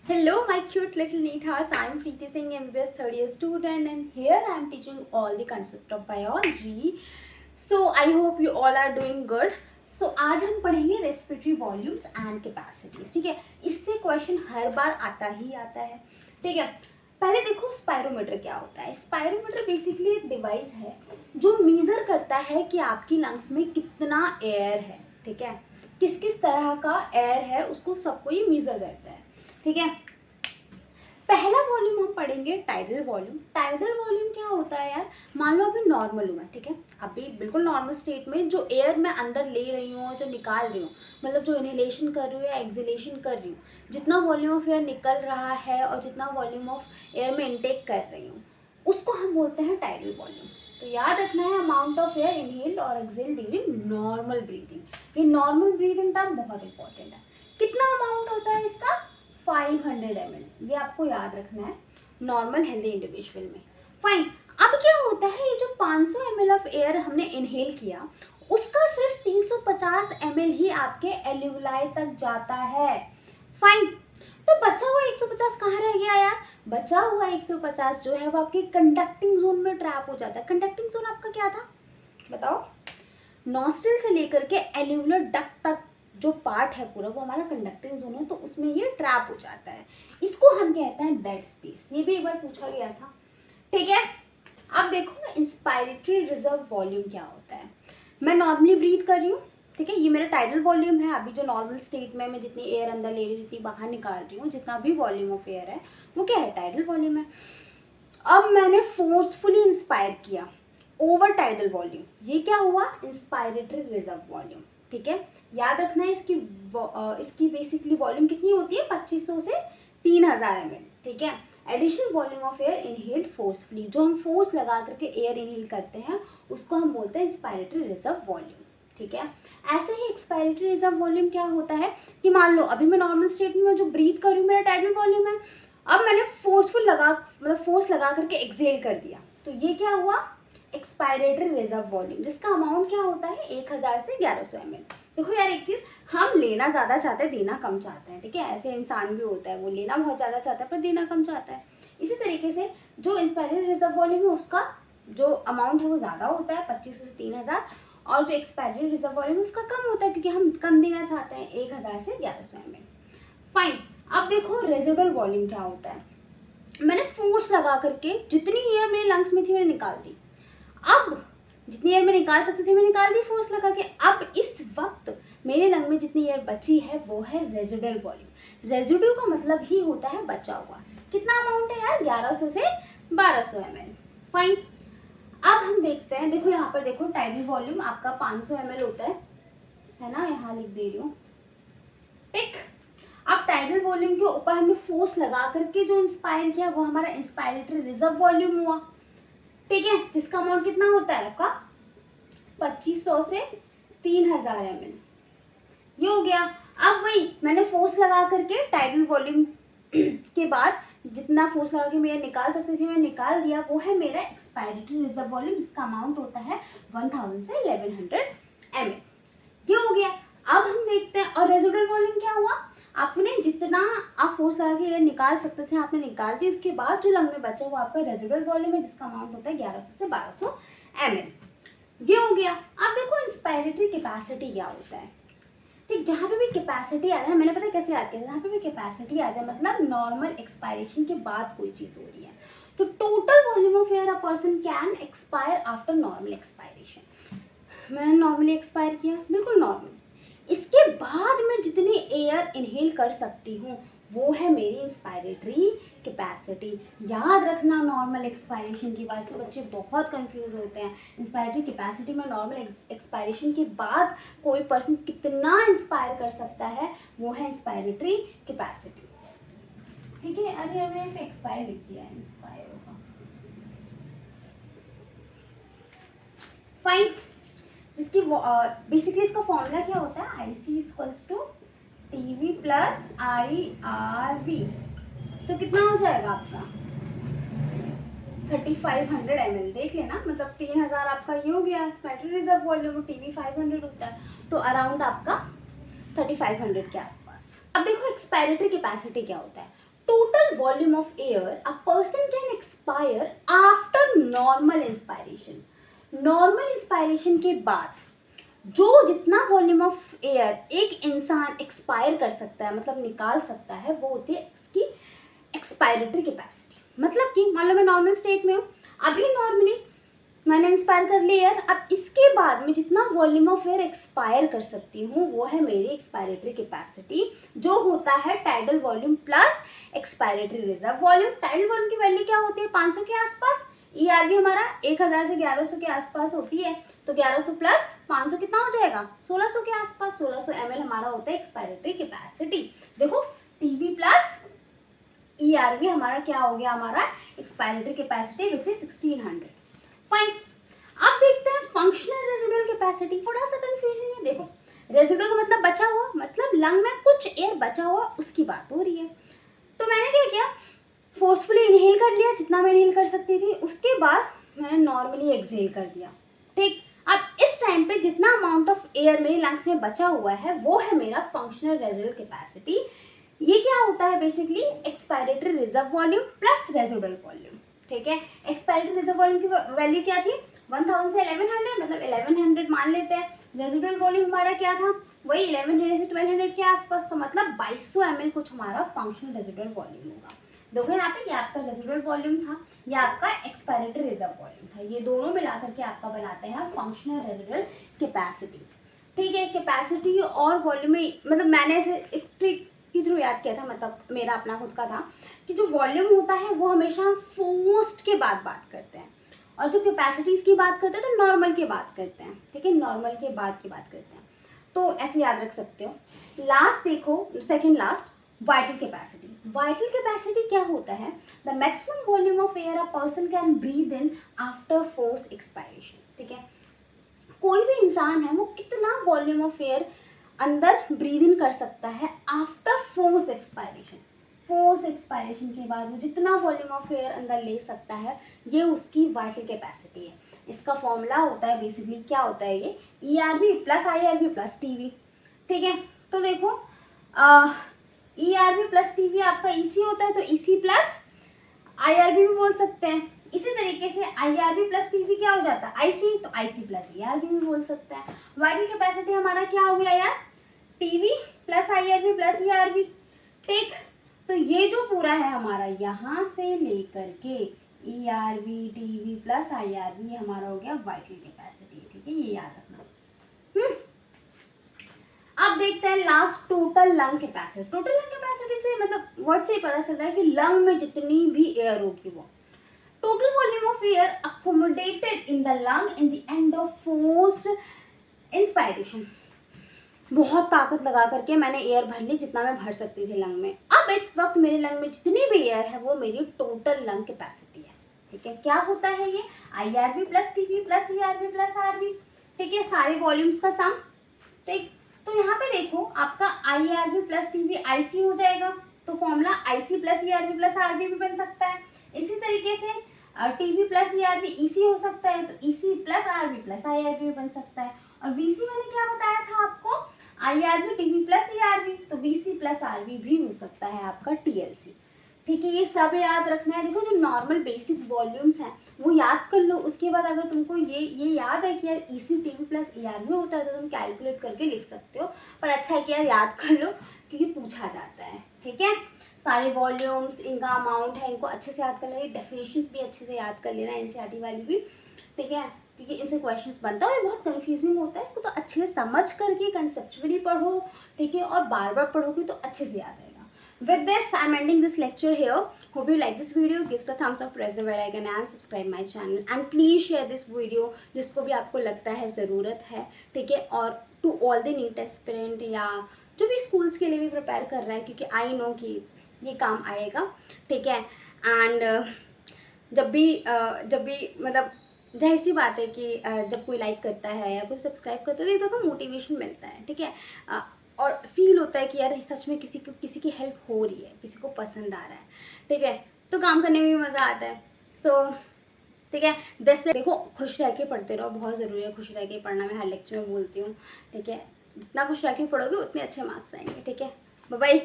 Hello, my cute little neethas. I am Preeti Singh, MBS third year student, and here I am teaching all the concept of biology. So I hope you all are doing good. So आज हम पढ़ेंगे respiratory volumes and capacities. ठीक है, इससे question हर बार आता ही आता है. ठीक है, पहले देखो स्पायरोमीटर क्या होता है. स्पायरोमीटर बेसिकली एक डिवाइस है जो मेजर करता है कि आपकी लंग्स में कितना एयर है. ठीक है, किस किस तरह का एयर है उसको सबको ये मेजर करता है. ठीक है, पहला वॉल्यूम हम पढ़ेंगे टाइडल वॉल्यूम. टाइडल वॉल्यूम क्या होता है यार, मान लो अभी नॉर्मल हूँ मैं. ठीक है, अभी बिल्कुल नॉर्मल स्टेट में जो एयर मैं अंदर ले रही हूँ, जो निकाल रही हूँ, मतलब जो इनहेलेशन कर रही हूँ या एक्सहेलेशन कर रही हूँ, जितना वॉल्यूम ऑफ एयर निकल रहा है और जितना वॉल्यूम ऑफ एयर में इनटेक कर रही हूँ, उसको हम बोलते हैं टाइडल वॉल्यूम. तो याद रखना है अमाउंट ऑफ एयर इनहेल्ड और एक्सहेल्ड ड्यूरिंग नॉर्मल ब्रीदिंग. ये नॉर्मल ब्रीदिंग टर्म बहुत इंपॉर्टेंट है. कितना अमाउंट होता है इसका? 500 ml. ये आपको याद रखना है नॉर्मल हेल्दी इंडिविजुअल में. फाइन. अब क्या होता है, ये जो 500 ml ऑफ एयर हमने इनहेल किया उसका सिर्फ 350 ml ही आपके एल्यूलाई तक जाता है. फाइन. तो बचा हुआ 150 कहाँ रह गया यार? बचा हुआ 150 जो है वो आपके कंडक्टिंग जोन में ट्रैप हो जाता है. कंडक्टिंग जोन आपका क्या था बताओ? नॉस्ट्रिल से लेकर के एल्यूलर डक्ट तक जो पार्ट है पूरा वो हमारा कंडक्टिंग जोन है, तो उसमें ये ट्रैप हो जाता है. इसको हम कहते हैं डेड स्पेस. ये भी एक बार पूछा गया था. ठीक है, अब देखो ना इंस्पायरेटरी रिजर्व वॉल्यूम क्या होता है. मैं नॉर्मली ब्रीथ कर रही हूँ. ठीक है, ये मेरा टाइडल वॉल्यूम है. अभी जो नॉर्मल स्टेट में मैं जितनी एयर अंदर ले रही हूँ, जितनी बाहर निकाल रही हूँ, जितना भी वॉल्यूम ऑफ एयर है वो क्या है? टाइडल वॉल्यूम है. अब मैंने फोर्सफुली इंस्पायर किया ओवर टाइडल वॉल्यूम. ये क्या हुआ? Inspiratory reserve volume. ठीक है, याद रखना है इसकी बेसिकली वॉल्यूम कितनी होती है? 2500 से 3000 ml. ठीक है, additional volume of air inhaled forcefully. जो हम फोर्स लगा करके एयर इनहेल करते हैं उसको हम बोलते हैं इंस्पायरेटरी रिजर्व वॉल्यूम. ठीक है, ऐसे ही एक्सपायरेटरी रिजर्व वॉल्यूम क्या होता है कि मान लो अभी मैं नॉर्मल स्टेट में जो ब्रीथ कर रही हूँ मेरा टाइडल वॉल्यूम है. अब मैंने फोर्स लगा करके एक्सहेल कर दिया, तो ये क्या हुआ? एक्सपायरेटरी रिजर्व वॉल्यूम, जिसका अमाउंट क्या होता है? 1000 से 1100 ml. देखो यार एक चीज़, हम लेना ज़्यादा चाहते हैं देना कम चाहते हैं. ठीक है, ऐसे इंसान भी होता है, वो लेना बहुत ज़्यादा चाहता है पर देना कम चाहता है. इसी तरीके से जो इंस्पायरेटरी रिजर्व वॉल्यूम है उसका जो अमाउंट है वो ज़्यादा होता है 2500 से 3000, और जो एक्सपायरेटरी रिजर्व वॉल्यूम है उसका कम होता है क्योंकि हम कम देना चाहते हैं 1000 से 1100 ml. फाइन. अब देखो रेजिडुअल वॉल्यूम क्या होता है. मैंने फोर्स लगा करके जितनी एयर मेरे लंग्स में थी मैंने निकाल दी. अब जितनी एयर मैं निकाल सकती थी मैं निकाल दी फोर्स लगा के. अब इस वक्त मेरे लंग में जितनी एयर बची है वो है रेजिडुअल वॉल्यूम. रेजिड्यू का मतलब ही होता है बचा हुआ. कितना अमाउंट है यार? 1100 से 1200 ml. फाइन. अब हम देखते हैं, देखो यहाँ पर देखो टाइडल वॉल्यूम आपका 500 ml होता है ना, यहाँ लिख दे रही हूँ. ठीक. अब टाइडल वॉल्यूम के ऊपर हमने फोर्स लगा करके जो इंस्पायर किया वो हमारा इंस्पायरेटरी रिजर्व वॉल्यूम हुआ. ठीक है, जिसका अमाउंट कितना होता है आपका? 2500 से 3000 ml. ये हो गया. अब वही मैंने फोर्स लगा करके टाइडल वॉल्यूम के बाद जितना फोर्स लगा के मैं निकाल सकती थी मैं निकाल दिया, वो है मेरा एक्सपायरेटरी रिजर्व वॉल्यूम, जिसका अमाउंट होता है 1000 से 1100 ml. ये हो गया. अब हम देखते हैं और रेजिडुअल वॉल्यूम क्या हुआ? आपने जितना आप फोर्स लगा के एयर निकाल सकते थे आपने निकाल दी, उसके बाद जो लंग में बचा वो आपका रेजिडुअल वॉल्यूम है, जिसका अमाउंट होता है 1100 से 1200 ml. ये हो गया. अब देखो इंस्पायरेटरी कैपेसिटी क्या होता है. ठीक, जहाँ पे भी कैपेसिटी आ जाए, मैंने पता कैसे याद किया, जहाँ पे भी कैपेसिटी आ जाए मतलब नॉर्मल एक्सपायरेशन के बाद कोई चीज़ हो रही है, तो total volume of air a person can expire after normal expiration. मैंने नॉर्मली एक्सपायर किया, बिल्कुल नॉर्मल. इसके बाद मैं जितनी एयर इनहेल कर सकती हूँ वो है मेरी इंस्पायरेटरी कैपेसिटी. याद रखना नॉर्मल एक्सपायरेशन की बात से बच्चे बहुत कंफ्यूज होते हैं. इंस्पायरेटरी कैपेसिटी में नॉर्मल एक्सपायरेशन के बाद कोई पर्सन कितना इंस्पायर कर सकता है वो है इंस्पायरेटरी कैपेसिटी. ठीक है, अरे अरे एक्सपायर लिख दिया है, इंस्पायर होगा. फाइन. इसकी बेसिकली इसका फॉर्मूला क्या होता है? IC equals to TV plus IRV. तो कितना हो जाएगा आपका? 3500 ml. देख लेना, मतलब 3000 आपका ये हो गया एक्सपायरेटरी रिजर्व वॉल्यूम, TV 500 होता है, तो अराउंड आपका 3500 के आसपास. अब देखो एक्सपायरेटरी कैपेसिटी क्या होता है. total volume of air a person can expire after normal inspiration. Normal inspiration के बाद जो जितना वॉल्यूम ऑफ एयर एक इंसान एक्सपायर कर सकता है, मतलब निकाल सकता है, वो होती है इसकी एक्सपायरेटरी कैपेसिटी। मतलब कि मान लो मैं नॉर्मल स्टेट में हूँ, अभी नॉर्मली मैंने इंस्पायर कर लिया एयर, अब इसके बाद में जितना वॉल्यूम ऑफ एयर एक्सपायर कर सकती हूँ वो है मेरी एक्सपायरेटरी कैपेसिटी, जो होता है tidal volume plus expiratory reserve volume. Tidal volume की वैल्यू क्या होती है? 500 के आसपास। ERV हमारा 1000 से 1100 के आसपास होती है, तो 1100 प्लस 500 कितना हो जाएगा? 1600 के आसपास। 1600 ml हमारा होता है एक्सपायरेटरी कैपेसिटी। देखो टीवी प्लस ERV हमारा क्या हो गया? हमारा expiratory capacity which is 1600। Fine. अब देखते हैं फंक्शनल रेजिडुअल कैपेसिटी। थोड़ा सा कंफ्यूजन है। देखो रेजिडुअल का मतलब बचा हुआ, मतलब लंग में कुछ एयर बचा हुआ, उसकी बात हो रही है। तो मैंने क्या किया? फोर्सफुली इनहेल कर लिया जितना मैं इनहेल कर सकती थी, उसके बाद मैंने नॉर्मली एक्सहेल कर दिया। ठीक, अब इस टाइम पे जितना अमाउंट ऑफ एयर मेरे लंग्स में बचा हुआ है वो है मेरा फंक्शनल रेजिडुअल कैपेसिटी। ये क्या होता है? Basically expiratory reserve volume plus residual volume. ठीक है, एक्सपायरेटरी रिजर्व वॉल्यूम की वैल्यू क्या थी? 1000 से 1100, मतलब 1100 मान लेते हैं। रेजिडुअल वॉल्यूम हमारा क्या था? वही 1100 से 1200 के आसपास, तो मतलब 2200 ml कुछ हमारा फंक्शनल रेजिडुअल वॉल्यूम होगा। देखो यहाँ पे ये आपका रेजिडुअल वॉल्यूम था, ये आपका एक्सपायरेटरी रिजर्व वॉल्यूम था, ये दोनों मिलाकर के आपका बनाते हैं फंक्शनल रेजिडुअल कैपेसिटी। ठीक है, कैपेसिटी और वॉल्यूम में मतलब मैंने इसे एक ट्रिक के थ्रू याद किया था, मतलब मेरा अपना खुद का था कि जो वॉल्यूम होता है वो हमेशा हम फोर्स्ड के बाद बात करते हैं, और जो कैपेसिटीज़ की बात करते हैं तो नॉर्मल की बात करते हैं। ठीक है, नॉर्मल के बाद की बात करते हैं, तो ऐसे याद रख सकते हो। लास्ट देखो, second last, vital capacity. Vital capacity क्या होता है? The maximum volume of air a person can breathe in after force expiration. ठीक है, कोई भी इंसान है वो कितना वॉल्यूम ऑफ एयर अंदर ब्रीथ इन कर सकता है after force expiration. Force expiration के बाद वो जितना वॉल्यूम ऑफ एयर अंदर ले सकता है, ये उसकी वाइटल कैपेसिटी है। इसका फॉर्मूला होता है बेसिकली, क्या होता है ये? ERV plus IRV plus TV। ठीक है, तो देखो ERV प्लस TV आपका EC होता है, तो EC प्लस IRV भी बोल सकते हैं। इसी तरीके से IRV प्लस TV क्या हो जाता है? IC, तो IC प्लस ERV भी बोल सकते हैं। वाइटल कैपेसिटी हमारा क्या हो गया यार? TV plus IRV plus ERV। ठीक, तो ये जो पूरा है हमारा यहाँ से लेकर के ERV TV प्लस IRV हमारा हो गया वाइटल कैपेसिटी। ठीक है, ये याद रखना। अब देखते हैं last, total lung capacity. Total lung capacity से मतलब वर्ड से ही पता चल रहा है कि लंग में जितनी भी एयर होगी वो total volume of air accommodated in the lung in the end of forced inspiration. बहुत ताकत लगा करके मैंने एयर भर ली जितना मैं भर सकती थी लंग में। अब इस वक्त मेरे लंग में जितनी भी एयर है वो मेरी टोटल लंग कैपेसिटी है। ठीक है, क्या होता है ये? IRV plus TV plus ERV plus RV। ठीक है, सारे वॉल्यूम्स का सम। ठीक, तो यहाँ पे देखो आपका IRV प्लस TV IC हो जाएगा, तो formula IC plus ERV plus RV भी बन सकता है। इसी तरीके से TV प्लस ERV EC हो सकता है, तो EC plus RV plus IRV भी बन सकता है। और VC मैंने क्या बताया था आपको? IRV TV प्लस ERV, तो VC प्लस RV भी हो सकता है आपका TLC। ठीक है, ये सब याद रखना है। देखो जो नॉर्मल बेसिक वॉल्यूम्स हैं वो याद कर लो, उसके बाद अगर तुमको ये याद है कि यार EC TV प्लस ERV होता है तो तुम कैलकुलेट करके लिख सकते हो, पर अच्छा है कि यार याद कर लो क्योंकि पूछा जाता है। ठीक है, सारे वॉल्यूम्स, इनका अमाउंट है, इनको अच्छे से याद कर लेना, डेफिनेशंस भी अच्छे से याद कर लेना, NCERT वाली भी। ठीक है, क्योंकि इनसे क्वेश्चंस बनता है और ये बहुत कन्फ्यूजिंग होता है, इसको तो अच्छे से समझ करके कंसेप्चुअली पढ़ो। ठीक है, और बार बार पढ़ोगे तो अच्छे से याद रहेगा। With this, I'm ending this lecture here. Hope you like this video. Give us a thumbs up, press the bell icon and subscribe my channel. And please share this video जिसको भी आपको लगता है ज़रूरत है। ठीक है, और to all the NEET aspirant या जो भी स्कूल्स के लिए भी प्रिपेयर कर रहा है, क्योंकि आई नो कि ये काम आएगा। ठीक है, एंड जब भी मतलब जाहिर सी बात है कि जब कोई लाइक करता है या कोई सब्सक्राइब करता है तो एक दफ़ा मोटिवेशन मिलता है। ठीक है, और फील होता है कि यार सच में किसी की हेल्प हो रही है, किसी को पसंद आ रहा है। ठीक है, तो काम करने में भी मज़ा आता है। सो ठीक है, देखो खुश रह के पढ़ते रहो, बहुत ज़रूरी है खुश रह के पढ़ना, मैं हर लेक्चर में बोलती हूँ। ठीक है, जितना खुश रह के पढ़ोगे उतने अच्छे मार्क्स आएंगे। ठीक है, बाय बाय।